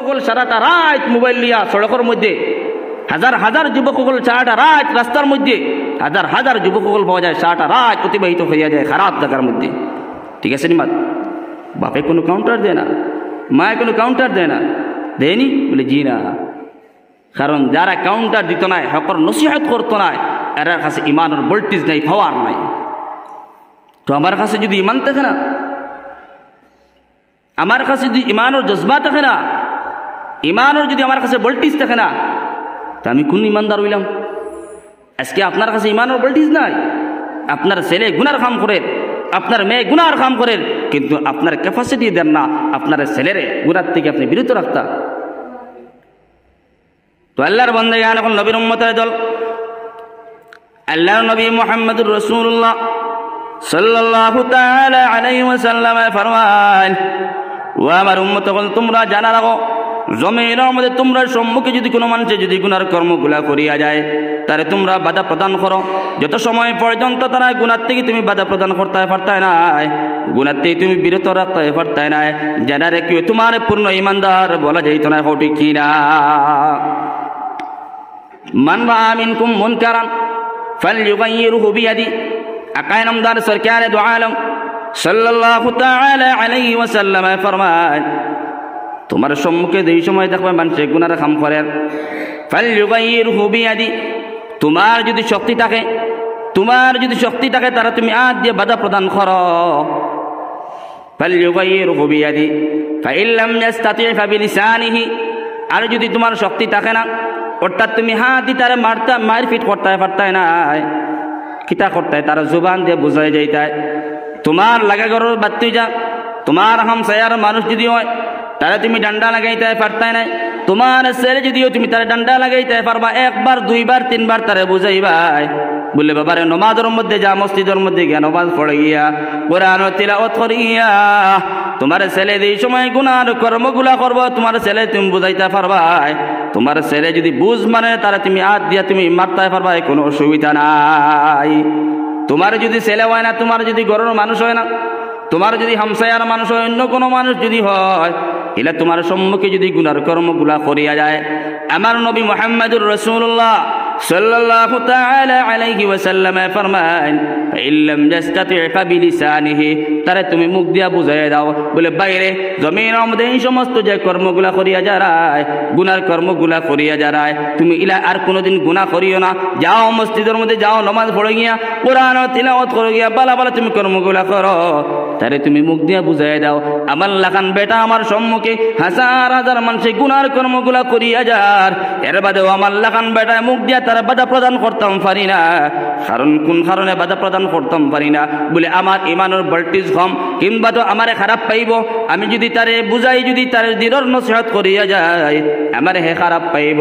সকল সারাটা রাত মোবাইল লিয়া সড়কের মধ্যে, হাজার হাজার যুবক সকল সারাটা রাত রাস্তার মধ্যে, হাজার হাজার যুবক সকল পাওয়া যায় সারাটা রাত অতিবাহিত হইয়া যায় খারাপ জায়গার মধ্যে। ঠিক আছে নি মাত? বাপে কোনো কাউন্টার দেয় না, মায়ে কোনো কাউন্টার দেয় না, দেয়নি? বলে জি না। কারণ যারা কাউন্টার দিত নাই, হকর নসিহত করতো না, এর কাছে ইমানের ভোল্টেজ নাই, পাওয়ার নাই। তো আমার কাছে যদি ইমান থাকে না, আমার কাছে যদি ইমানের জজবা থাকে না, ইমানের যদি আমার কাছে ভোল্টেজ থাকে না, তা আমি কোন ইমানদার হইলাম? আজকে আপনার কাছে ইমানের ভোল্টেজ নাই, আপনার ছেলে গুনার কাম করে, আপনার মেয়ে গুনার কাম করে, কিন্তু আপনার ক্যাপাসিটি দেন না আপনার ছেলেরে গুনার থেকে আপনি বিরত রাখতা। তো আল্লাহর বান্দাগান এখন নবীর উম্মতের দল, আল্লাহর নবী মুহাম্মদুর রাসূলুল্লাহ সাল্লাল্লাহু তাআলা আলাইহি ওয়াসাল্লাম ফরমান, ও আমার উম্মত, তোমরা জানা রাখো, জমিনের মধ্যে তোমরা সম্মুখে যদি কোনো মানুষে যদি গুনার কর্মগুলা করিয়া যায়, তারে তোমরা বাধা প্রদান করো। যত সময় পর্যন্ত তারা গুনার থেকে তুমি বাধা প্রদান করতে পারতাই নাই, গুনার থেকে তুমি বিরত রাখতে পারতাই নাই, জানা রেখে তোমার পূর্ণ ইমানদার বলা যাইত না। হটি কিনা? মান রাআ মিনকুম মুনকারান ফালইয়ুগাইয়িরহু বিয়াদি, আকায়ে নামদার সরকারে দু আলম সাল্লাল্লাহু তাআলা আলাইহি ওয়াসাল্লাম ফরমান, তোমার সম্মুখে যেই সময় দেখবে মানুষে গুনার কাম করে, ফালইয়ুগাইয়িরহু বিয়াদি, তোমার যদি শক্তি থাকে, তোমার যদি শক্তি থাকে, তারা তুমি হাত দিয়ে বাধা প্রদান করো। ফালইয়ুগাইয়িরহু বিয়াদি ফাইন লাম ইস্তাতি' ফাবিলিসানিহি, আর যদি তোমার শক্তি থাকে না, অর্থাৎ তুমি হাত দিয়ে তারা মারপিট করতে পারতাই না, কিতা করতে তারা জুবান দিয়ে বুঝাই যাইতায়। তোমার লাগা ঘরের বাত্তি যা, তোমার হামসায়ার মানুষ যদি হয়, তারা তুমি ডান্ডা লাগাইতে পারতাই নাই। তোমার ছেলে যদিও তুমি তারা ডান্ডা লাগাইতে পারবা, একবার দুইবার তিনবার তারা বুঝাইবাই, বললে বাবারে নমাজের মধ্যে যা, মসজিদের মধ্যে গিয়া নমাজ পড়িয়া কোরআন তিলাওয়াত করিয়া, তোমার ছেলে এই সময় গুনার কর্মগুলা করব, তোমার ছেলে তুমি বুঝাইতে পারবাই। তোমার ছেলে যদি বুঝ মানে, তারা তুমি হাত দিয়া তুমি মারতে পারবাই, কোনো অসুবিধা নাই। তোমার যদি ছেলে হয় না, তোমার যদি ঘরের মানুষ হয় না, তোমার যদি হামসায়ার মানুষ হয়, অন্য কোনো মানুষ যদি হয়, এলে তোমার সম্মুখে যদি গুনার কর্মগুলা করিয়া যায়, আমার নবী মুহাম্মদুর রাসূলুল্লাহ সাল্লাল্লাহু তাআলা আলাইহি ওয়াসাল্লাম ফরমান, ফাইন লাম ইস্তাতি' ফাবিলিসানিহি, তারে তুমি মুখ দিয়া বুঝাইয়া দাও, বলে বাইরে জমিনের মধ্যে এই সমস্ত যে কর্মগুলা করিয়া যায়, গুনার কর্মগুলা করিয়া যায়, তুমি ইলা আর কোনোদিন গুনাহ করিও না। যাও মসজিদের মধ্যে যাও, নামাজ পড়ে গিয়া কোরআন তিলাওয়াত করে গিয়া বালা বালা তুমি কর্মগুলা করো, তারে তুমি মুখ দিয়া বুঝাইয়া দাও। আমার লাখান বেটা আমার সম্মুখে হাজার হাজার মানুষে গুনার কর্মগুলা করিয়া যার, এর বাদেও আমার লাখান বেটা মুখ দিয়া তারা বাধা প্রদান করতাম পারি না। কারণ কোন কারণে বাধা প্রদান করতাম পারি না? বলে আমার ইমানের ভোল্টেজ কম, কিংবা তো আমারে খারাপ পাইব। আমি যদি তারে বুঝাই, যদি তারে দিনের নসিহত করিয়া যায়, আমার হে খারাপ পাইব,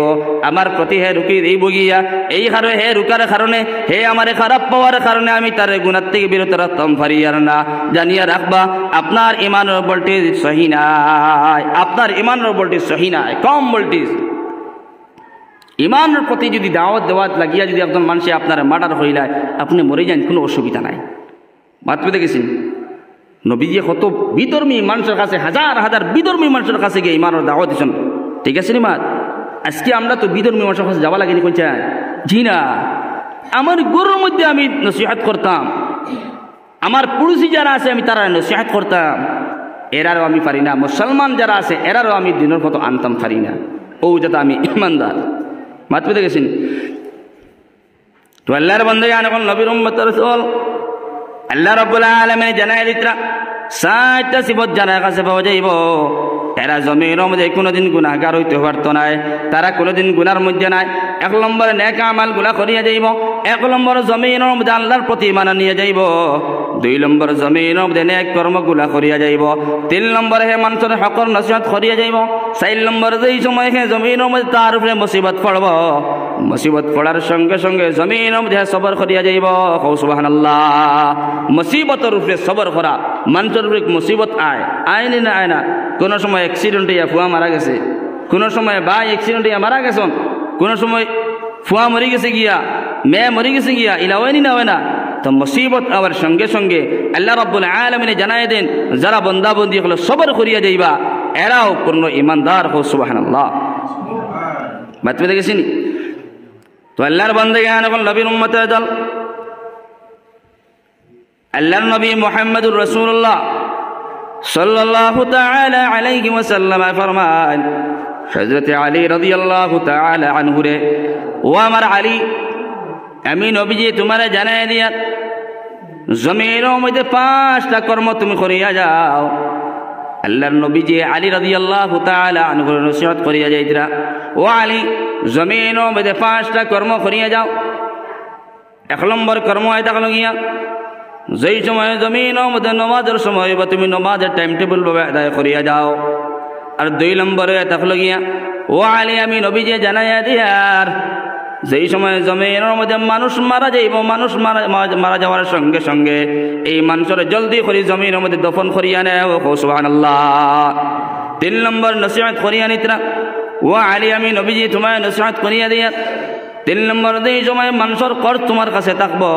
আমার প্রতি হে রুকি দিব গিয়া, এই কারণে হে রুকার কারণে, হে আমারে খারাপ পাওয়ার কারণে আমি তারে গুনার থেকে বিরত রাখতাম পারি আর না। জানিয়া রাখবা, আপনার ইমানের ভোল্টেজ সহি নাই, আপনার ইমানের ভোল্টেজ সহি নাই, কম ভোল্টেজ। ইমানের প্রতি যদি দাওয়াত দেওয়াত লাগিয়া যদি একজন মানুষে আপনার মার্ডার হইলায়, আপনি মরে যান, কোনো অসুবিধা নাই। মাত্র দেখেছেন নবীজি কত বিধর্মী মানুষের কাছে, হাজার হাজার বিধর্মী মানুষের কাছে গিয়ে ইমানের দাওয়াত দিচ্ছেন। ঠিক আছে নি মা? আজকে আমরা তো বিধর্মী মানুষের কাছে যাওয়া লাগেনি, কইছেন জি না। আমার গরুর মধ্যে আমি নসিহত করতাম, আমার পুরুষী যারা আছে আমি তারা নসিহত করতাম, এরারও আমি পারি না। মুসলমান যারা আছে এরারও আমি দিনের মতো আনতাম পারি না। ও যাতে আমি ইমানদার। মাত্র দেখেছেন তো আল্লাহর বান্দাগান এখন নবীর উম্মত রাসূল আল্লাহ রাব্বুল আলামিন জানায় দিতরা ৬০টা সিফত যারা কাছে পাওয়া যাইব, এরা জমিনের মধ্যে কোনোদিন গুনাহগার হইতে পারতো না, তারা কোনোদিন গুনার মধ্যে নাই। ১ নম্বরে নেক আমাল গুলা করিয়া যাইব, ১ নম্বর জমিনের মধ্যে আল্লাহর প্রতি ঈমান নিয়ে যাইব, ২ নম্বর জমিনের মধ্যে নেক কর্মগুলা করিয়া যাইব, ৩ নম্বরে হে মানুষের হকর নসিহত করিয়া যাইব, ৪ নম্বরে যেই সময় হে জমিনের মধ্যে তার উপরে মুসিবত পড়ব, মুসিবত পড়ার সঙ্গে সঙ্গে জমিনের মধ্যে সবর করিয়া যাইব। সুবহানাল্লাহ। মুসিবতের উপরে সবর করা, মানুষের উপরে মুসিবত আয়নি না আয় না। কোনো সময় অ্যাক্সিডেন্ট হইয়া ফুয়া মারা গেছে, কোনো সময় ভাই অ্যাক্সিডেন্ট হইয়া মারা গেছেন, কোনো সময় ফুয়া মরি গেছে গিয়া, মেয়ে মরি গেছে গিয়া, ইলা হয়নি না হয় না। তো মুসিবত আবার সঙ্গে সঙ্গে আল্লাহ রাব্বুল আলামিন জানায় দেন, যারা বন্দাবন্দি হলো সবর করিয়া যাইবা, এরাও পূর্ণ ইমানদার হো সুবহানাল্লাহ। বাত পেতে গেছিনি তো আল্লাহর বান্দাগান এখন নবীর উম্মতের দল আল্লাহর নবী মুহাম্মদুর রাসূলুল্লাহ সাল্লাল্লাহু তাআলা আলাইহি ওয়াসাল্লাম ফরমান হযরত আলী রাদিয়াল্লাহু তাআলা আনহু রে ও আমার আলী আমি নবীজি তোমারে জানাই দিয়া জমিনের মধ্যে 5টা কর্ম তুমি করিয়া যাও। আল্লাহর নবীজি আলী রাদিয়াল্লাহু তাআলা আনহু নসিহত করিয়া যাইতরা ও আলী জমিনের মধ্যে 5টা কর্ম করিয়া যাও। 1 নম্বর কর্ম হয় থাকলো গিয়া যেই সময় জমিনের মধ্যে নামাজের সময় বা তুমি নামাজের টাইম টেবিল ভাবে আদায় করিয়া যাও। আর 2 নম্বরে থাকলো গিয়া ও আলী আমি নবীজি জানাইয়া দিয়ার যেই সময় জমিনের মধ্যে মানুষ মারা যাইব মানুষ মারা যাওয়ার সঙ্গে সঙ্গে এই মানুষের জলদি করে জমিনের মধ্যে দফন করিয়া নেও সুবহানাল্লাহ। 3 নম্বর নসিহত করিয়া নিতরা ও আলী আমি নবীজি তোমায় নসিহত করিয়া দিয়া 3 নম্বর যেই সময় মানুষের কর তোমার কাছে থাকবো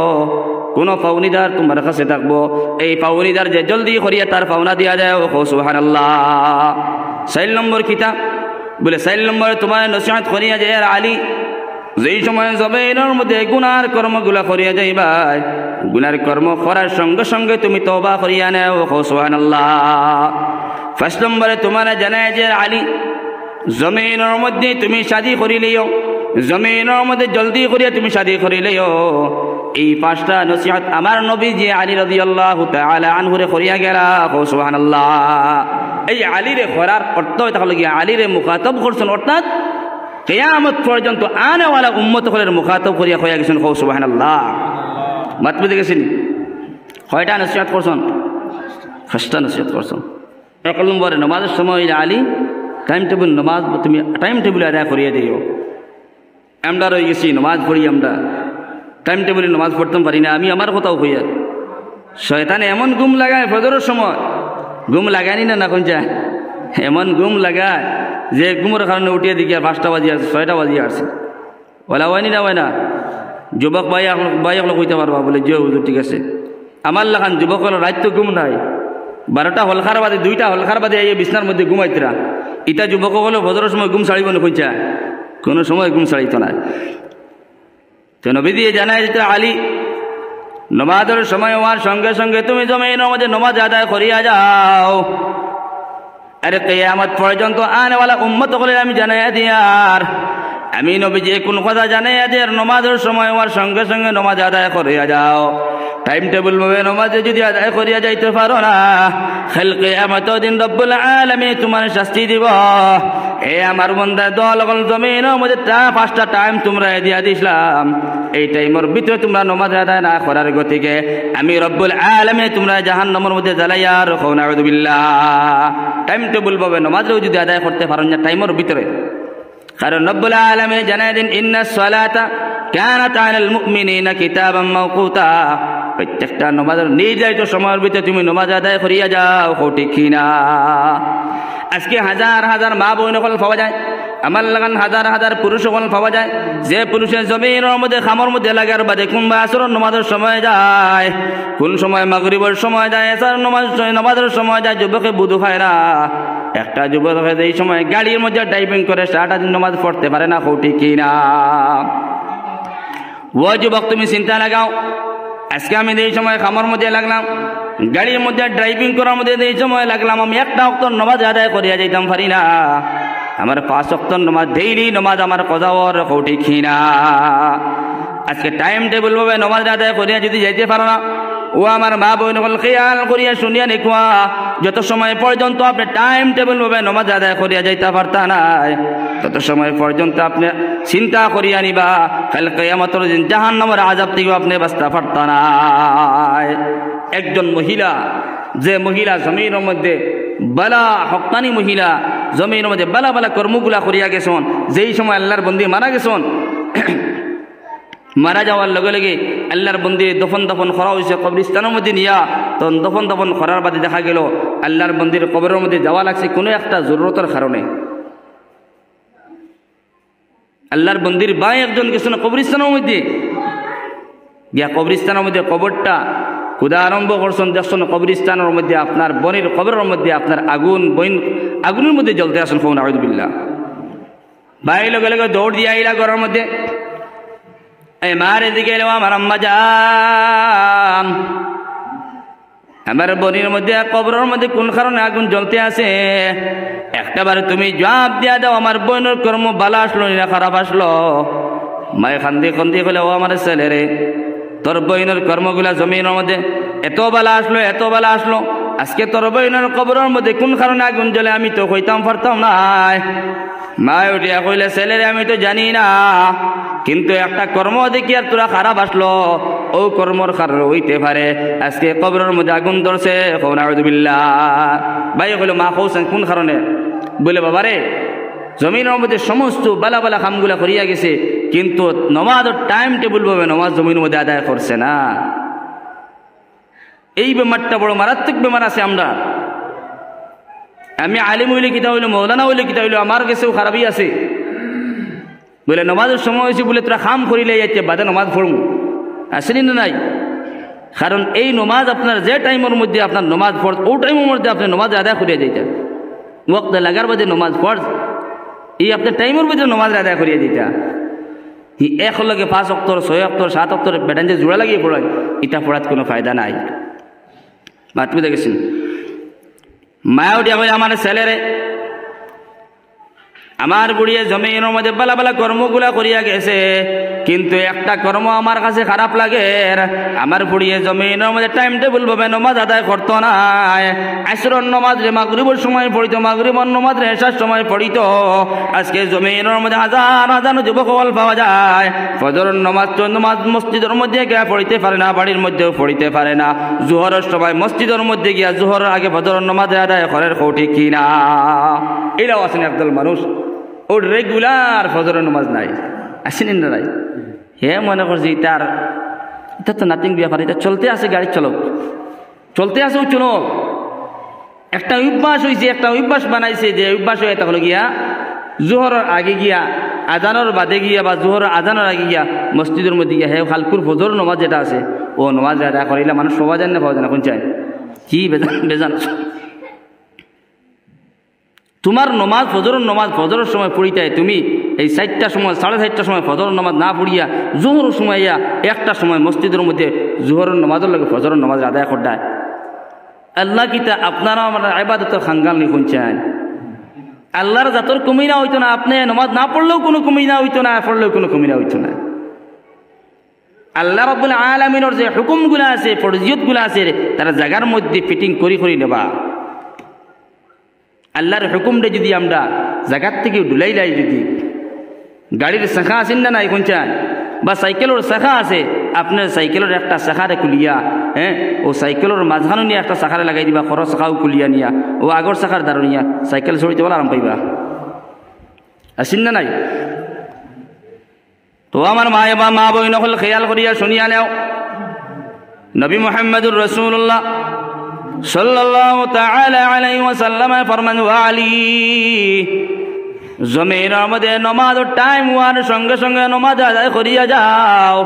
কোন পাওনিদার তোমার কাছে থাকবো এই পাওনিদার যে জলদি করিয়া তার পাওনা দিয়া দেয় সুবহানাল্লাহ। 4 নম্বর কিতা বলে 4 নম্বরে তোমায় নসিহত করিয়া যায় আর আলী যেই সময় জমিনের মধ্যে গুনার কর্মগুলা করিয়া যাইবাই গুনার কর্ম করার সঙ্গে সঙ্গে তুমি তওবা করিয়া নেও সুবহানাল্লাহ। 5 নম্বরে তোমার জানায় যে আলী জমিনের মধ্যে তুমি শাদী করিলেও জমিনের মধ্যে জলদি করিয়া তুমি শাদী করিলেও এই 5টা নসিহত আমার নবী যে আলী রাদিয়াল্লাহু তাআলা আনহু রে করিয়া গেলা সুবহানাল্লাহ। এই আলী রে করার অর্থ তাহলে কি আলী রে মুখাতব করছেন অর্থাৎ কিয়ামত পর্যন্ত আনেওয়ালা উম্মত হলের মুখাতব করিয়া কইয়া গেছেন সুবহানাল্লাহ। মাত বুঝে গেছেন কয়টা নসিহত করছেন 5টা নসিহত করছেন। 1 নম্বরে নামাজের সময় আলী টাইম টেবিল নামাজ তুমি টাইম টেবিল আদায় করিয়া দিও। আমরা রয়ে গেছি নামাজ পড়ি আমরা টাইম টেবিলে নামাজ পড়তে পারি না। আমি আমার কথাও কইয়া শয়তানে এমন ঘুম লাগায় ফজরের সময় ঘুম লাগায়নি না কোন যায় এমন ঘুম লাগায় যে ঘুমের কারণে উঠিয়ে দিকে 5টা বাজিয়ে আসছে 6টা বাজিয়ে আসছে বলা হয়নি না হয় না। যুবক ভাই এখন কইতে পারবা বলে যে হুজুর ঠিক আছে আমার লাগান যুবক হল রাত তো ঘুম নাই 12টা হলখার বাদে 2টা হলখার বাদে এই বিছনার মধ্যে ঘুমাইতরা ইটা যুবক হলো ফজরের সময় ঘুম ছাড়িব না কইছা কোনো সময় ঘুম ছাড়িত না। তো নবী দিয়ে জানায় যে আলী নামাজের সময় হওয়ার সঙ্গে সঙ্গে তুমি জমিনের মধ্যে নামাজ আদায় করিয়া যাও। আরে কিয়ামত পর্যন্ত আনেওয়ালা উম্মত হলে আমি জানাইয়া দিয়ার আমি নবীজি কোন কথা জানাইয়া দিয়ার নামাজের সময় হওয়ার সঙ্গে সঙ্গে নামাজ আদায় করিয়া যাও। টাইম টেবিল ভাবে নামাজে যদি আদায় করিয়া যাইতে পারো না কাল কিয়ামতের দিন রব্বুল আলামিন তোমার শাস্তি দিব। এ আমার বান্দা দল গল জমিনের মধ্যে 5টা টাইম তোমরা দিয়া দিছিলাম এই টাইমের ভিতরে তোমরা নামাজ আদায় না করার গতিকে আমি রব্বুল আলামিন তোমরা জাহান্নামের মধ্যে জ্বালাইয়া রাখো নাউযুবিল্লাহ। টাইম টেবিল ভাবে নামাজও যদি আদায় করতে পারো না টাইমের ভিতরে কারণ রব্বুল আলামিন জানায় দেন ইন্নাস সালাতা কানাত আলাল মুমিনিনা কিতাবাম মাওকুতা প্রত্যেকটা নামাজের নির্ধারিত সময়ের ভিতরে তুমি নামাজ আদায় করিয়া যাও ঠিক কিনা। আজকে হাজার হাজার মা বোন সকল পাওয়া যায় আমার লাগান হাজার হাজার পুরুষ সকল পাওয়া যায় যে পুরুষের জমিনের মধ্যে খামর মধ্যে লাগার বাদে কিংবা আসরের নামাজের সময় যায় কোন সময় মাগরিবের সময় যায় এসার নামাজের সময় যায় যুবকে বুধু খায় না। একটা যুবক এই সময় গাড়ির মধ্যে ড্রাইভিং করে সারাটা দিন নামাজ পড়তে পারে না ঠিক কিনা। ও যুবক তুমি চিন্তা লাগাও আজকে আমি এই সময় খামার মধ্যে লাগলাম গাড়ির মধ্যে ড্রাইভিং করার মধ্যে এই সময় লাগলাম আমি একটা ওয়াক্ত নামাজ আদায় করিয়া যাইতাম পারি না। আমার 5 ওয়াক্ত নামাজ ডেইলি নামাজ আমার কজাওয়ার ঠিক কিনা। আজকে টাইম টেবিল ভাবে নামাজ আদায় করিয়া যদি যাইতে পারো না ও আমার মা বোন সকল খেয়াল করিয়া শুনিয়া নিকুয়া যত সময় পর্যন্ত আপনি টাইম টেবিল ভাবে নামাজ আদায় করিয়া যাইতে পারতা নাই তত সময় পর্যন্ত আপনি চিন্তা করিয়া নিবা কাল কিয়ামতের দিন জাহান্নামের আযাব থেকে আপনি বাঁচতে পারতা নাই। একজন মহিলা যে মহিলা জমিনের মধ্যে বালা হক্কানি মহিলা জমিনের মধ্যে বালা বালা কর্মগুলা করিয়া গেছেন যেই সময় আল্লাহর বন্দী মারা গেছেন মারা যাওয়ার লগে লগে আল্লাহর বন্দী দফন করা হয়েছে কবরস্থানের মধ্যে নিয়া তখন দফন করার বাদে দেখা গেল আল্লাহর বন্দির কবরের মধ্যে যাওয়া লাগছে কোনো একটা জরুরতের কারণে। আল্লাহর বন্দির ভাই একজন গেছেন কবরস্থানের মধ্যে গিয়া কবরস্থানের মধ্যে কবরটা ক্ষুদা আরম্ভ করছেন, দেখছেন কবরস্থানের মধ্যে আপনার বনের কবরের মধ্যে আপনার আগুনের মধ্যে জ্বলতে আসেন, ফোন আউযুবিল্লাহ। ভাই লগে লগে দৌড় দিয়ে আইলা ঘরের মধ্যে, এই মার এদিকে এলো, আমার আম্মা যান, আমার বনের মধ্যে কবরের মধ্যে কোন কারণে আগুন জ্বলতে আছে একটাবার তুমি জবাব দিয়া দাও। আমার বোনের কর্ম ভালো আসলো না খারাপ আসলো? মায়ে খান্দি খান্দি বলে, ও আমার ছেলে রে, তোর বইনের কর্মগুলা জমিনের মধ্যে এত ভালো আসলো, এত ভালো আসলো, আজকে তোর বইনের কবরের মধ্যে কোন কারণে আগুন জ্বলে আমি তো কইতাম পারতাম না। মায় উঠিয়া কইলে, ছেলে রে আমি তো জানি না, কিন্তু একটা কর্ম দেখি আর তোরা খারাপ আসলো, ও কর্মর কারণ হইতে পারে আজকে কবরের মধ্যে আগুন ধরছে। নাউযুবিল্লাহ। ভাই কইল, মা কৌছেন কোন কারণে? বলে, বাবারে জমিনের মধ্যে সমস্ত বালা বালা কামগুলা করিয়া গেছে, কিন্তু নমাজের টাইম টেবিল ভাবে নমাজ জমিনের মধ্যে আদায় করছে না। এই বেমারটা বড় মারাত্মক বেমার আছে আমরা। আমি আলিম হইলে কিতা হইলো, মৌলানা হইলে কিতা হইলো, আমার কাছেও খারাপই আছে। বলে নমাজের সময় হয়েছে বলে তোরা খাম করিলে যাচ্ছে বাদে নমাজ পড়বো, আসেনি না নাই? কারণ এই নমাজ আপনার যে টাইমের মধ্যে আপনার নমাজ ফরজ, ও টাইমের মধ্যে আপনি নমাজ আদায় করিয়া যাইতেন। ওয়াক্ত লাগার বাদে নমাজ ফরজ, এই আপনার টাইমের মধ্যে নমাজ আদায় করিয়া দিতা। এক লগে 5 অক্টর 6 অক্টর 7 অক্টর বেটান যে জোড়া লাগিয়ে পড়ায়, এটা পড়ার কোনো ফায়দা নাই। বাতমি দেখেছেন? মায়া উঠিয়া কই, আমার ছেলেরে, আমার বুড়িয়ে জমিনের মধ্যে বালা বালা কর্মগুলা করিয়া গেছে, কিন্তু একটা কর্ম আমার কাছে খারাপ লাগে। আমার বুড়িয়ে জমিনের মধ্যে টাইম টেবিল ভাবে নমাজ আদায় করতো না। আসরের নমাজ রে মাগরিবের সময় পড়িত, মাগরিবের নমাজ রে এশার সময় পড়িত। আজকে জমিনের মধ্যে হাজার হাজার যুবক পাওয়া যায়, ফজরের নমাজ মসজিদের মধ্যে গিয়া পড়িতে পারে না, বাড়ির মধ্যেও পড়িতে পারে না। জোহরের সময় মসজিদের মধ্যে গিয়া জোহরের আগে ফজরের নমাজ আদায় করার ঠিক কিনা? এরাও আছেন একদল মানুষ, ওর রেগুলার ফজরের নামাজ নাই, আসেনি না নাই? হে মনে করছি এটা তো নাথিং ব্যাপার, এটা চলতে আছে, গাড়ি চলক, চলতে আছে, ও চলো। একটা অভ্যাস হয়েছে, একটা অভ্যাস বানাইছে, যে অভ্যাস হয়ে এটা হলো গিয়া জোহরের আগে গিয়া, আজানের বাদে গিয়া বা জোহরের আজানের আগে গিয়া মসজিদের মধ্যে গিয়া হে খালকুর ফজর নামাজ যেটা আছে ও নামাজ আদায় করিলে মানুষ সবাই জানে না, পাওয়া যায় না। কোন চাই কি বেজান তোমার নমাজ ফজরের নমাজ ফজরের সময় পড়িতায়, তুমি এই 4টার সময় 4:30টার সময় ফজরের নমাজ না পড়িয়া জোহরের সময় ইয়া 1টার সময় মসজিদের মধ্যে জোহরের নমাজের লাগে ফজরের নমাজ আদায় করতায়। আল্লাহ কিতা আপনারা আমার ইবাদতের খাঙ্গাল নি শুনছেন? আল্লাহর জাতর কমি না হইতো না, আপনি নমাজ না পড়লেও কোনো কমি না হইতো না, পড়লেও কোনো কমি না হইতো না। আল্লাহ রাব্বুল আলামিনের যে হুকুমগুলো আছে, ফরজিয়তগুলো আছে, তারা জায়গার মধ্যে ফিটিং করি নেবা। আল্লাহর হুকুমটা যদি আমরা জায়গার থেকে ডুলাইলাই, যদি গাড়ির শাখা আছেন না নাই কোনচান, বা সাইকেলের শাখা আছে, আপনার সাইকেলের একটা শাখারে খুলিয়া, ও সাইকেলের মাঝখানো নিয়ে একটা শাখারে লাগাই দিবা, খরচ শাখাও খুলিয়া নিয়া, ও আগর শাখার দ্বারা নিয়া সাইকেল চড়িতে বলে আরাম পাইবা, আসেন না নাই? তো আমার মা বই নকল খেয়াল করিয়া শুনিয়া নেও, নবী মুহাম্মদুর রাসূলুল্লাহ সাল্লাল্লাহু তাআলা আলাইহি ওয়াসাল্লাম ফরমান, ওয়ালি জমিনের মধ্যে নামাজের টাইম হওয়ার সঙ্গে সঙ্গে নামাজ আদায় করিয়া যাও।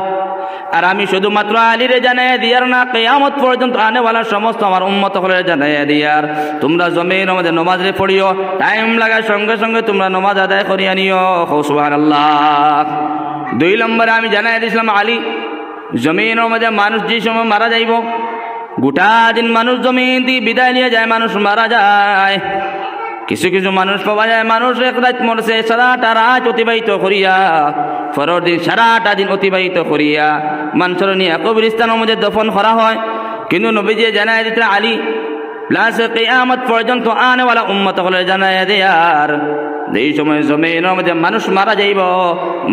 আর আমি শুধুমাত্র আলীরে জানাইয়া দিয়ার না, কিয়ামত পর্যন্ত আনেওয়ালা সমস্ত আমার উম্মত হলে জানাইয়া দিয়ার, তোমরা জমিনের মধ্যে নামাজে পড়িও, টাইম লাগার সঙ্গে সঙ্গে তোমরা নামাজ আদায় করিয়া নিও। সুবহানাল্লাহ। 2 নম্বরে আমি জানাইয়া দিয়েছিলাম, আলী জমিনের মধ্যে মানুষ যে সময় মারা যাইব, গোটা দিন মানুষ জমিন দিয়ে বিদায় নিয়ে যায়, মানুষ মারা যায়। কিছু কিছু মানুষ পাওয়া যায় মানুষ এক রাত মরছে, সারাটা রাত অতিবাহিত করিয়া, পরের দিন সারাটা দিন অতিবাহিত করিয়া মানুষের নিয়ে কবরস্থানের মধ্যে দফন করা হয়। কিন্তু নবীজি জানায় দিতে, আলী প্লাস কিয়ামত পর্যন্ত আনেওয়ালা উম্মত হলে জানায় দেয়ার, এই সময় জমিনের মধ্যে মানুষ মারা যাইব,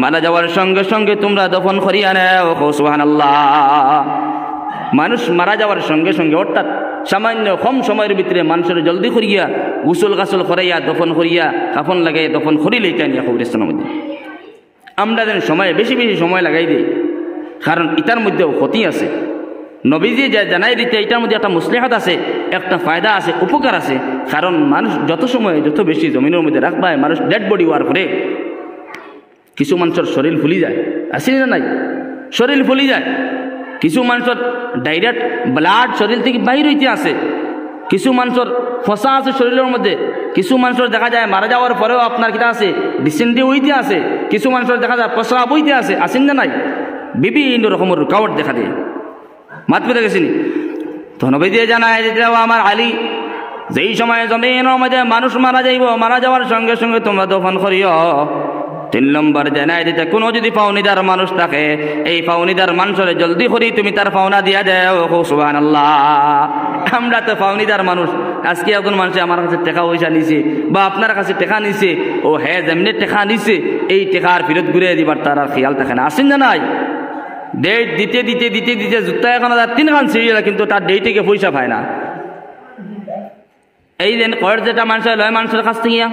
মারা যাওয়ার সঙ্গে সঙ্গে তোমরা দফন করিয়া নেও। সুবহানাল্লাহ। মানুষ মারা যাওয়ার সঙ্গে সঙ্গে, অর্থাৎ সামান্য কম সময়ের ভিতরে মানুষের জলদি করিয়া গোসল গাছল করাইয়া দফন করিয়া কাফন লাগাইয়া দফন করিলে এটা নিয়ে কবরস্থানের মধ্যে আমরা যেন সময় বেশি বেশি সময় লাগাই দিই, কারণ এটার মধ্যেও ক্ষতি আছে। নবীজি যা জানাই দিতে এটার মধ্যে একটা মুসলিহাত আছে, একটা ফায়দা আছে, উপকার আছে। কারণ মানুষ যত সময় যত বেশি জমিনের মধ্যে রাখবা, মানুষ ডেড বডি হওয়ার পরে কিছু মানুষের শরীর ফুলি যায়, আসেনি না নাই? শরীর ফুলি যায়, কিছু মানুষের ডাইরেক্ট ব্লাড শরীর থেকে বাহির হইতে আছে, কিছু মানুষের ফসা আছে শরীরের মধ্যে, কিছু মানুষের দেখা যায় মারা যাওয়ার পরেও আপনার কিটা আছে ডিসেন্ট্রি হইতে আছে, কিছু মানুষের দেখা যায় প্রস্রাব হইতে আছে, আসেন না নাই? বিভিন্ন রকমের রুকাওয়াট দেখা দেয়। মাত পেতে গেছিনি তো নবী দিয়ে জানায় যে আমার আলী, যেই সময় জমিনের মধ্যে মানুষ মারা যাইব, মারা যাওয়ার সঙ্গে সঙ্গে তোমরা দফন করিও। 3 নম্বর জানায় দিতে কোনো যদি পাওনিদার মানুষ থাকে, এই পাওনিদার মানুষের জলদি করি তুমি তার পাওনা দিয়া দেও। সুবহানাল্লাহ। আমরা তো পাওনিদার মানুষ, আজকে একজন মানুষ আমার কাছে টাকা পয়সা নিছে বা আপনার কাছে টাকা নিছে, ও হ্যাঁ যেমনি টাকা নিছে এই টাকার ফেরত ঘুরে দিবার তার আর খেয়াল থাকে না, আসেন না নাই? ডেট দিতে দিতে দিতে দিতে জুতা 1003 খান ছিঁড়ে, কিন্তু তার ডেট থেকে পয়সা পায় না। এই যে কর যেটা মানুষের লয় মানুষের কাছ থেকে,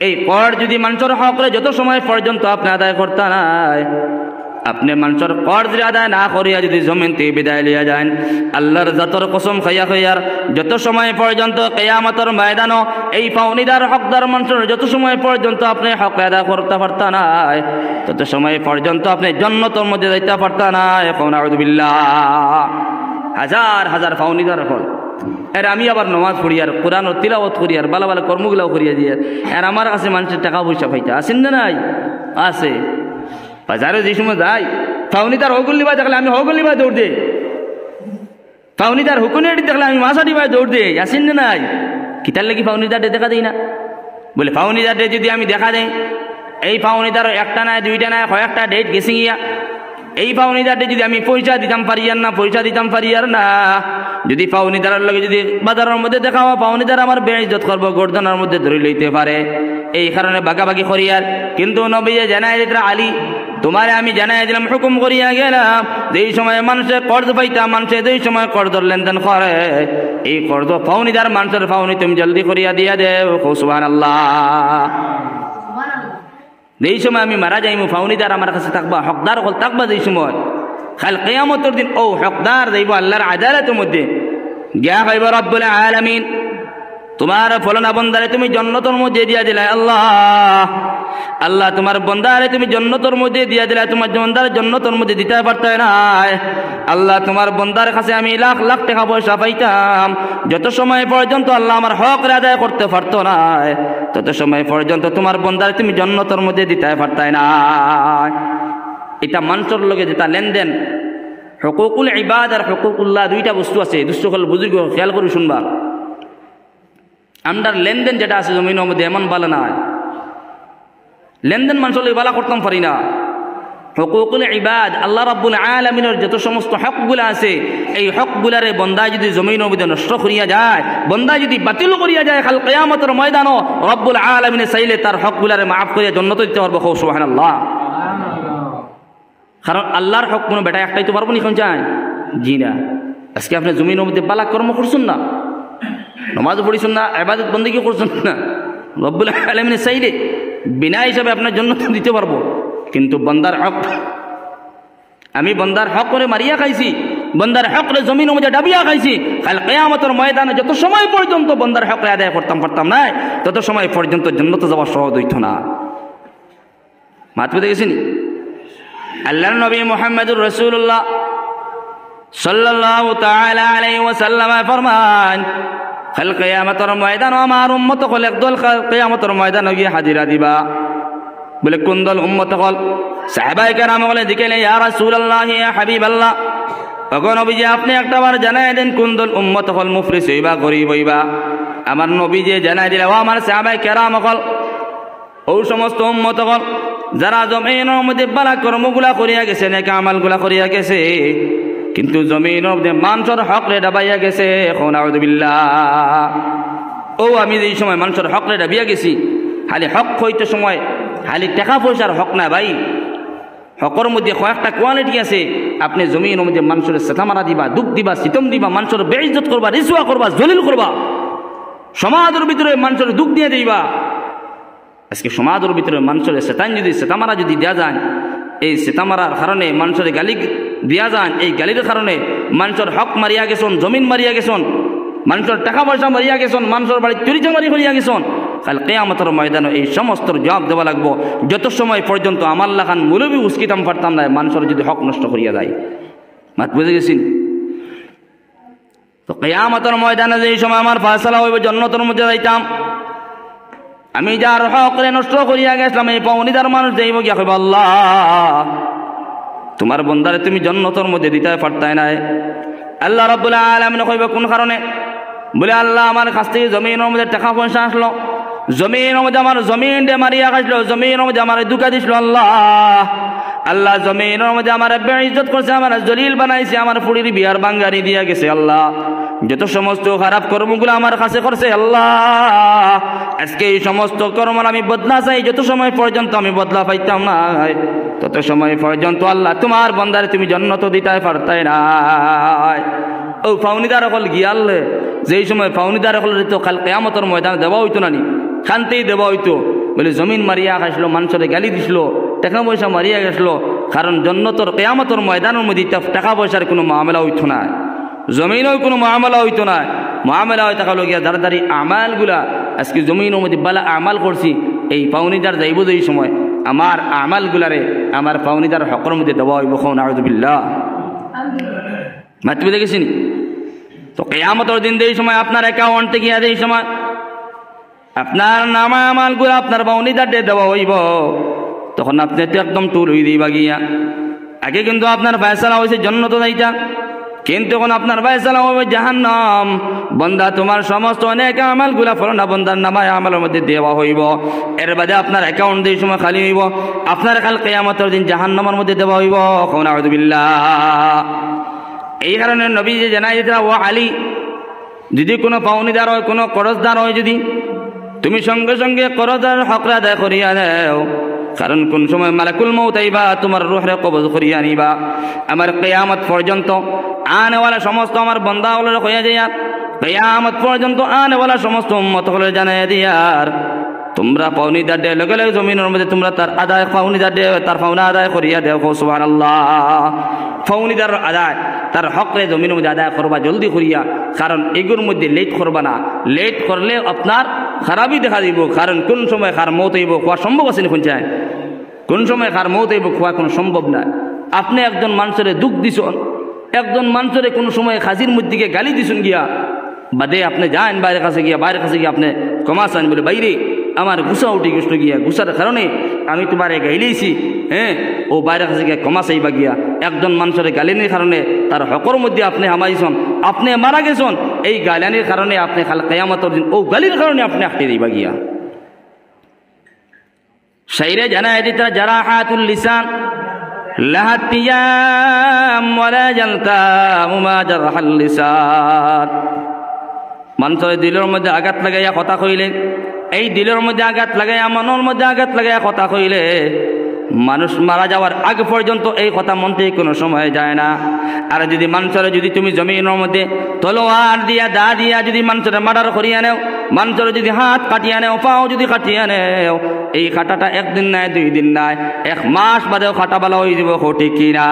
এই কর যদি মানুষের হক করে যত সময় পর্যন্ত আপনি আদায় করতে নাই, আপনি মানুষের কর যদি আদায় না করিয়া যদি জমিন থেকে বিদায় লিয়া যান, আল্লাহর জাতর কসম খাইয়া খাইয়ার যত সময় পর্যন্ত কিয়ামতের ময়দানও এই পাওনিদার হকদার মানুষের যত সময় পর্যন্ত আপনি হক আদায় করতে পারতা নাই, তত সময় পর্যন্ত আপনি জান্নাতের মধ্যে যাইতে পারতা নাই। নাউযু বিল্লাহ। হাজার হাজার পাওনিদার হল আর আমি আবার নমাজ পড়ি আর কোরআন তিলাওয়াত করি আর ভালো ভালো কর্মগুলাও করিয়া দিয়ে, আর আমার কাছে মানুষের টাকা পয়সা পাইতে আসেন না নাই? আছে। বাজারে যে সময় যাই ফাউনিদার হকুল্লি ভাই দেখলে আমি হকুল্লি ভাই দৌড় দিই, ফাউনিদার হুকুনিয়াটি দেখলে আমি মাসাটি ভাই দৌড় দিই, আসেন না নাই? কিতার লাগি ফাউনিদার দেখা দিই না? বলে ফাউনিদার যদি আমি দেখা দেই, এই ফাউনিদার একটা নাই দুইটা নাই কয়েকটা ডেট গেছে গিয়া, এই পাওনিদারটা যদি আমি পয়সা দিতাম পারি আর না, পয়সা দিতাম পারি আর না, যদি পাওনিদারের লগে যদি বাজারের মধ্যে দেখা হওয়া পাওনিদার আমার বেইজ্জত করবো, গর্দনের মধ্যে ধরে লইতে পারে, এই কারণে বাগাবাগি করিয়ার। কিন্তু নবী জানাই দিলেন আলী, তোমারে আমি জানাই দিলাম, হুকুম করিয়া গেলাম, যেই সময় মানুষে কর্জ পাইতাম, মানুষে যেই সময় কর্জর লেনদেন করে, এই কর্জ পাওনিদার মানুষের পাওনি তুমি জলদি করিয়া দিয়া দেও। সুবহানাল্লাহ। যেই সময় আমি মারা যাইমু ফাউনিদার আমার কাছে থাকবা, হকদার হল থাকবা, যেই সময় খাল কিয়ামতের দিন ও হকদার যাইব আল্লাহর আদালতের মধ্যে গিয়া কইব রব্বুল আলামিন তোমার ফলনা বন্দারে তুমি জান্নাতের মধ্যে দিয়া দিলা, আল্লাহ আল্লাহ তোমার বন্দারে তুমি জান্নাতের মধ্যে দিয়া দিলা, তোমার বন্দার জান্নাতের মধ্যে দিতে পারতে নাই, আল্লাহ তোমার বন্দার কাছে আমি লাখ লাখ টাকা পয়সা পাইতাম, যত সময় পর্যন্ত আল্লাহ আমার হক আদায় করতে পারতো না, তত সময় পর্যন্ত তোমার বন্দারে তুমি জান্নাতের মধ্যে দিতে পারতে না। এটা মানুষের লগে যেটা লেনদেন, হুকুকুল ইবাদ আর হুকুকুল্লাহ দুইটা বস্তু আছে, দুষ্টকল বুজুর্গ খেয়াল করে শুনবা। আমরার লেনদেন যেটা আছে জমিনের মধ্যে এমন ভালো না, লেনদেন মানুষের বালা করতাম পারি না। হুকুকুল ইবাদ আল্লাহ রাব্বুল আলামিনের যত সমস্ত হকগুলা আছে, এই হকগুলারে বন্দা যদি জমিনের মধ্যে নষ্ট করিয়া যায়, বন্দা যদি বাতিল করিয়া যায়, কাল কিয়ামতের ময়দানও রব্বুল আলামিনে চাইলে তার হকগুলারে মাফ করিয়া জান্নাতে দিতে পারবো। সুবহানাল্লাহ। কারণ আল্লাহর হক কোনো বেটা একটাই তো পারবো নি কোন চায়? জি না। আজকে আপনি জমিনের মধ্যে বালা কর্ম করছেন না, নামাজ পড়িছেন না, ইবাদত বন্দেগী করছেন না, রব্বুল আলামিনে চাইলে বিনা হিসাবে আপনার জন্য দিতে পারবো, কিন্তু বন্দার হক আমি বন্দার হক করে মারিয়া খাইছি, বন্দার হক করে জমিনের মধ্যে ডাবিয়া খাইছি, কাল কিয়ামতের ময়দানে যত সময় পর্যন্ত বন্দার হক আদায় করতাম পারতাম না, তত সময় পর্যন্ত জান্নাতে যাওয়া সহজ হইত না। মাত পেতে গেছেন? আল্লাহর নবী মুহাম্মদুর রাসূলুল্লাহ সাল্লাল্লাহু তাআলা আলাইহি ওয়াসাল্লাম ফরমান, কাল কিয়ামতের ময়দানে আমার উম্মত হল একদল কিয়ামতের ময়দানে গিয়ে হাজিরা দিবা। বলে কোন দল উম্মত হল? সাহাবায়ে কেরাম বলে দিকেলে ইয়া রাসূলুল্লাহ ইয়া হাবিবাল্লাহ, ওগো নবীজি আপনি একটাবার জানাই দেন কোন দল উম্মত হল, মুফলিস হইবা গরীব হইবা। আমার নবীজি জানাই দিলে ও আমার সাহাবায়ে কেরাম হল, ও সমস্ত উম্মত হল যারা জমিনের মধ্যে ভালো কর্মগুলা করিয়া গেছে, নেক আমলগুলা করিয়া গেছে, কিন্তু জমিনের মধ্যে মানুষের হক রে ডাবাইয়া গেছে। নাউযু বিল্লাহ। ও আমি এই সময় মানুষের হক রে ডাবিয়া গেছি, খালি হক হইতে সময় খালি টাকা পয়সার হক না ভাই, হকর মধ্যে কয়েকটা কোয়ালিটি আছে। আপনি জমিনের মধ্যে মানুষের সেতামারা দিবা, দুঃখ দিবা, সিতম দিবা, মানুষের বেইজ্জত করবা, রিসওয়া করবা, জলিল করবা, সমাজের ভিতরে মানুষের দুঃখ দিয়ে দিবা। আজকে সমাজের ভিতরে মানুষের সেতান যদি সেতামারা যদি দেওয়া যায়, এই সেতামারার কারণে মানুষের গালি দেওয়া যায়, এই গালির কারণে মানুষের হক মারিয়া গেছন, জমিন মারিয়া গেছন, মানুষের টাকা পয়সা মারিয়া গেছন, মানুষের বাড়ি চুরি চামারি করিয়া গেছন, কাল কিয়ামতের ময়দানে এই সমস্ত জবাব দেওয়া লাগবো। যত সময় পর্যন্ত আমার লাখান মুলবি উস্কিতাম পারতাম না মানুষের যদি হক নষ্ট করিয়া যায়। মাত বুঝে গেছেন? তো কিয়ামতের ময়দানে যেই সময় আমার ফয়সালা হইব জান্নাতের মধ্যে যাইতাম, আমি যার হক রে নষ্ট করিয়া গেছিলাম এই পাওনিদার মানুষ যাইব গিয়া কইব আল্লাহ তোমার বন্দারে তুমি জান্নাতের মধ্যে দিতে পারতাই না। আল্লাহ রাব্বুল আলামিন কইব কোন কারণে? বলে আল্লাহ আমার কাছ থেকে জমিনের মধ্যে টাকা পয়সা আসলো, জমিনের মধ্যে আমার জমিন ডে মারিয়া গেছিল, জমিনের মধ্যে আমার দুঃখা দিছিল আল্লাহ। আল্লাহ জমিনের মধ্যে আমার বেইজ্জত করছে, আমার জলিল বানাইছে, আমার ফুড়ির বিয়ার বাঙ্গারি দিয়া গেছে আল্লাহ। যত সমস্ত খারাপ কর্মগুলো আমার কাছে করছে আল্লাহ, আজকে এই সমস্ত কর্মের আমি বদলা চাই। যত সময় পর্যন্ত আমি বদলা পাইতাম না তত সময় পর্যন্ত আল্লাহ তোমার বন্দারে তুমি জান্নাত দিতে পারতাই না। ও ফাউনিদার হল গিয়ালে যেই সময় ফাউনিদার হল তো কাল কিয়ামতের ময়দানে দেওয়া হইতো না নি, শান্তিই দেওয়া হইতো। বলে জমিন মারিয়া খাইছিল, মানুষের গালি দিছিল, টাকা পয়সা মারিয়া গেছিল, কারণ জান্নাতের কিয়ামতের ময়দানের মধ্যে টাকা পয়সার কোনো মামলা হইতো না, জমিনও কোনো মামলা হইতো না। মামলা হয় টাকা লগিয়া দাঁড়াদারি আমালগুলা আজকে জমিনের মধ্যে বালা আমাল করছি, এই পাওনিদার যাইব যেই সময় আমার আমালগুলারে আমার পাওনিদার হকের মধ্যে দেওয়া হইব। নাউযুবিল্লাহ। মাতৃ দেখেছিনি? তো কিয়ামতের দিন যেই সময় আপনার অ্যাকাউন্টে গিয়া যেই সময় আপনার নামা আমালগুলো আপনার পাওনিদার দেওয়া হইব, তখন আপনি তো একদম টুল হয়ে দিবা গিয়া। আগে কিন্তু আপনার ফয়সালা হয়েছে জান্নাত যাইতা, কিন্তু এখন আপনার ফয়সালা হবে জাহান্নাম। বন্দা তোমার সমস্ত অনেক আমালগুলা ফলনা বন্দার নামায় আমলের মধ্যে দেওয়া হইব, এর বাদে আপনার অ্যাকাউন্ট এই সময় খালি হইব, আপনার কাল কিয়ামতের দিন জাহান্নামের মধ্যে দেওয়া হইব। নাউযুবিল্লাহ। এই কারণে নবী যে জানাই দিতেন, ও আলী যদি কোনো পাওনিদার হয়, কোনো করজদার হয়, যদি তুমি সঙ্গে সঙ্গে করজদার হকরা আদায় করিয়া দাও, কারণ কোন সময় মালাকুল মউত আইবা তোমার রূহরে কবজ করিয়া নিবা। আমার কিয়ামত পর্যন্ত আনেওয়ালা সমস্ত আমার বান্দা হলে হইয়া যায়, কিয়ামত পর্যন্ত আনেওয়ালা সমস্ত উম্মত হলে জানাইয়া দিয়ার তোমরা পাওনিদার দে লগে লগে জমিনের মধ্যে তোমরা তার আদায় পাওনিদার দে, তার পাওনা আদায় করিয়া দেও। সুবহানাল্লাহ। পাওনিদার আদায় তার হকরে জমিনের মধ্যে আদায় করবা জলদি করিয়া, কারণ এগুলোর মধ্যে লেট করবা না। লেট করলে আপনার খারাপই দেখা দিব, কারণ কোন সময় কার মৌত হইব কোয়া সম্ভব আছে না? কোন চায় কোন সময় কার মৌত হইব কোয়া কোনো সম্ভব না। আপনি একজন মানুষের দুঃখ দিছন, একজন মানুষের কোন সময় খাজির মধ্যে গালি দিছুন গিয়া, বাদে আপনি যান বাইরের কাছে গিয়া, বাইরের কাছে গিয়ে আপনি কমাসান, বলে বাইরে আমার গুসা উঠে গেছিল গিয়া, গুসার কারণে আমি তোমার গাইলেইছি, হ্যাঁ ও বাইরের কাছে গিয়া কমাসাইবা গিয়া। একজন মানুষের গালিনির কারণে তার হকর মধ্যে আপনি হামাইছন, আপনি মারা গেছেন, এই গালিনির কারণে আপনি কাল কিয়ামতের দিন ও গালির কারণে আপনি আটকে দিবা গিয়া। শাইরে জানায় দিতা জারাহাতুল লিসান লাহাতিয়াম ওয়ালা জালতাম মা জারহাল লিসান। মানুষের দিলের মধ্যে আঘাত লাগাইয়া কথা কইলে, এই দিলের মধ্যে আঘাত লাগাইয়া মনের মধ্যে আঘাত লাগাইয়া কথা কইলে মানুষ মারা যাওয়ার আগ পর্যন্ত এই কথা মন থেকে কোনো সময় যায় না। আর যদি মানুষের যদি তুমি জমিনের মধ্যে তলোয়ার দিয়া দা দিয়া যদি মানুষের মার্ডার করিয়া নেও, মানুষের যদি হাত কাটিয়া নেও, পাও যদি কাটিয়া নেও, এই কাটাটা একদিন নাই, 2 দিন নাই, 1 মাস বাদেও কাটা বালা হয়ে যাব। ঠিক কিনা?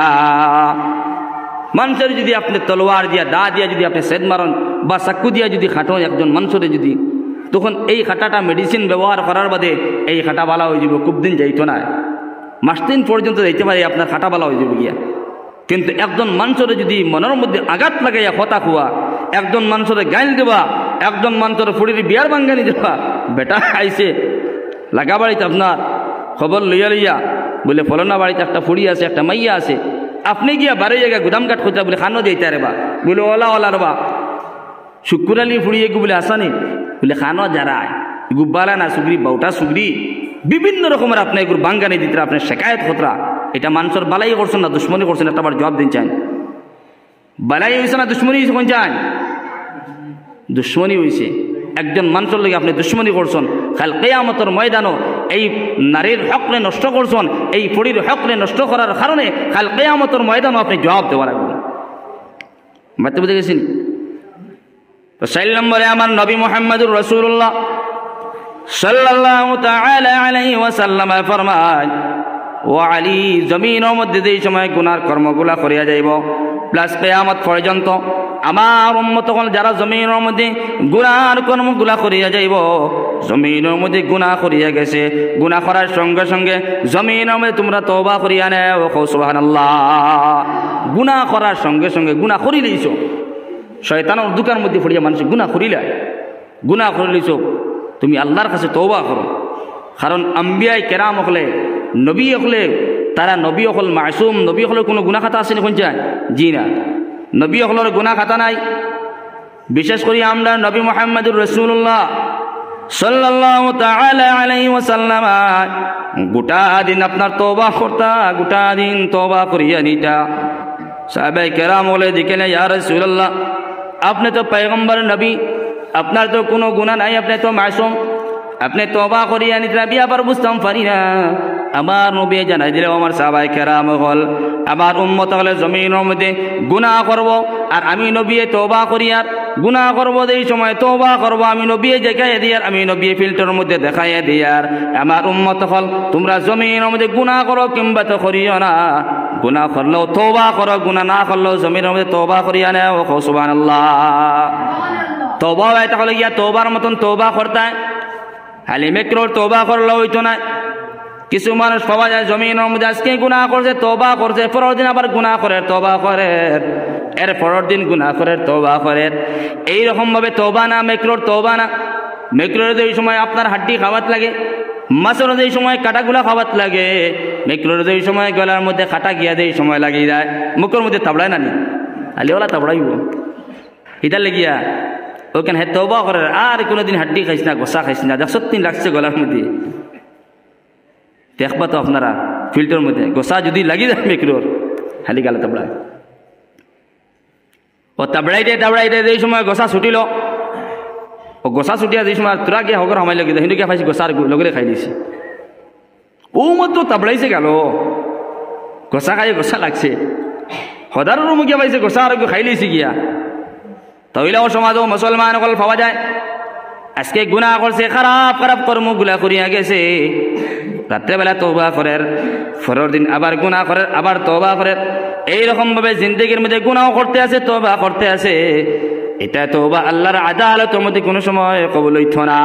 মানুষের যদি আপনি তলোয়ার দিয়া দা দিয়া যদি আপনি সেদ মারন বা চাকু দিয়া যদি খাটো একজন মানুষের যদি, তখন এই খাটাটা মেডিসিন ব্যবহার করার বাদে এই খাটা বালা হয়ে যাব, খুব দিন যাইতো না, মাস 3 পর্যন্ত যাইতে পারে আপনার খাটা বালা হয়ে যাবে গিয়া। কিন্তু একজন মানুষের যদি মনের মধ্যে আঘাত লাগাইয়া কথা খুয়া, একজন মানুষের গাইল দেবা, একজন মানুষের ফুড়ির বিয়ার বাঙ্গানি দেবা, বেটা আইছে লাগা বাড়িতে আপনার খবর লইয়া লইয়া বলে ফলনা বাড়িতে একটা ফুড়ি আছে, একটা মাইয়া আছে, আপনি গিয়া বাড়ি জায়গা গুদাম কাঠ খোঁজা বলে খানো যাইতে রেবা, বলে ওলা ওলা রবা শুকুর আলী ফুড়িয়ে গু বলে আসানি বলে খানো যারায় গুব্বালা না সুগরি বাউটা সুগরি বিভিন্ন রকমের আপনি এগুলো বাঙ্গানি দিতে আপনার শেখায়ত খতরা। এটা মানুষের বালাই করছেন না দুশ্মনী করছেন? একটা বার জবাব দিন চান। বালাই হয়েছে না দুশ্মনী হয়েছে? কোন চান? দুশ্মনী হয়েছে। একজন মানুষের লগে আপনি দুশ্মনী করছেন, কাল কিয়ামতের ময়দানও এই নারীর হকরে নষ্ট করছেন, এই ফুড়ির হকরে নষ্ট করার কারণে কাল কিয়ামতের ময়দানও আপনি জবাব দেওয়া রাখবেন। বুঝতে বুঝে গেছেন? তো 4 নম্বরে আমার নবী মুহাম্মদুর রাসূলুল্লাহ সাল্লাল্লাহু তাআলা আলাইহি ওয়াসাল্লাম ফরমায়, ও আলী জমিনের মধ্যে যেই সময় গুনার কর্মগুলা করিয়া যাইব প্লাস কিয়ামত পর্যন্ত আমার উম্মত হল যারা জমিনের মধ্যে গুনার কর্মগুলা করিয়া যাইব, জমিনের মধ্যে গুনাহ করিয়া গেছে, গুনাহ করার সঙ্গে সঙ্গে জমিনের মধ্যে তোমরা তওবা করিয়া নেও, সুবহানাল্লাহ। গুনাহ করার সঙ্গে সঙ্গে গুনাহ করি লইছো, শয়তানের দুকার মধ্যে পড়িয়া মানুষ গুনাহ করিলা, গুনাহ করে লইছো, তুমি আল্লাহর কাছে তওবা করো। কারণ আম্বিয়াই কেরাম হলে, নবী হলে, তারা নবী হল মাসুম, নবী হলের কোনো গুনাহ খাতা আছে কোন যায়? জি না, নবী হলের গুনাহ খাতা নাই। বিশেষ করে আমরা নবী মুহাম্মদুর রাসূলুল্লাহ সাল্লাল্লাহু তাআলা আলাইহি ওয়াসাল্লাম গোটা দিন আপনার তওবা করতা, গোটা দিন তওবা করিয়া নিতা। সাহাবায়ে কেরাম বলে দেখেন, ইয়া রাসূলুল্লাহ, আপনি তো পয়গম্বর নবী, আপনার তো কোনো গুনাহ নাই, আপনি তো মাসুম, আপনি তওবা করিয়া নিতে। নবী আবার বুঝতাম পারি না। আমার নবী জানাই দিলে, আমার সাহাবায়ে কেরাম হল আমার উম্মত হলে জমিনের মধ্যে গুনাহ করব, আর আমি নবী তওবা করিয়ার গুনাহ করব, এই সময় তওবা করব, আমি নবী দেখাইয়া দিয়ার, আমি নবী ফিল্টারের মধ্যে দেখাইয়া দিয়ার। আমার উম্মত হল তোমরা জমিনের মধ্যে গুনাহ করো কিংবা তো করিও না, গুনাহ করলেও তওবা করো, গুনাহ না করলেও জমিনের মধ্যে তওবা করিয়া নেও, সুবহানাল্লাহ। তওবা হয় তাহলে গিয়া তওবার মতন তওবা করতে খালি মেকরোর তওবা করলেও হইতো না। কিছু মানুষ পাওয়া যায় জমিনের মধ্যে আজকে গুনাহ করছে, তওবা করছে, পরের দিন আবার গুনাহ করে, তওবা করে, এর পরের দিন গুনাহ করে, তওবা করে। এইরকম ভাবে তওবা না, মেকরোর তওবা না। মেকরোর যে সময় আপনার হাড্ডি খাওয়াত লাগে, মাছের যে সময় কাটাগুলা খাওয়াত লাগে, মেকরোর যে সময় গলার মধ্যে কাটা গিয়া দেয় সময় লাগিয়ে যায়, মুখের মধ্যে তাবড়ায় না নি, আলিওয়ালা তাবড়াইব ইটার লেগিয়া ওখানে হে তওবা করে, আর কোনোদিন হাড্ডি খাইস না, গোসা খাইস না, 100 দিন লাগছে গলার মধ্যে। দেখবা তো আপনারা ফিল্টার মধ্যে গোসা যদি লাগি যায় মেকরোর, খালি গালে তাবড়ায়, ও তাবড়াইতে এই সময় গোসা ছুটিল, ও গোসা ছুটিয়া যে সময় তোরা গিয়ে হগর সময় লাগি যায়, হিন্দু গিয়ে পাইছি গোসার লগরে খাই দিছি, ও মাত্র তাবড়াইছে গেল, গোসা খাই গোসা লাগছে, সদার রুম গিয়া পাইছে গোসা আর খাই লিছি গিয়া। তাহলে ও সমাজও মুসলমান সকল পাওয়া যায় আজকে গুনাহ করছে, খারাপ খারাপ কর্মগুলা করিয়া গেছে, রাত্রেবেলা তওবা করে, পরের দিন আবার গুনাহ করে, আবার তওবা করে, এইরকম ভাবে জিন্দেগির মধ্যে গুনাহ করতে আছে, তওবা করতে আছে। এটা তওবা আল্লাহর আদালতের মধ্যে কোনো সময় কবুল হইতো না।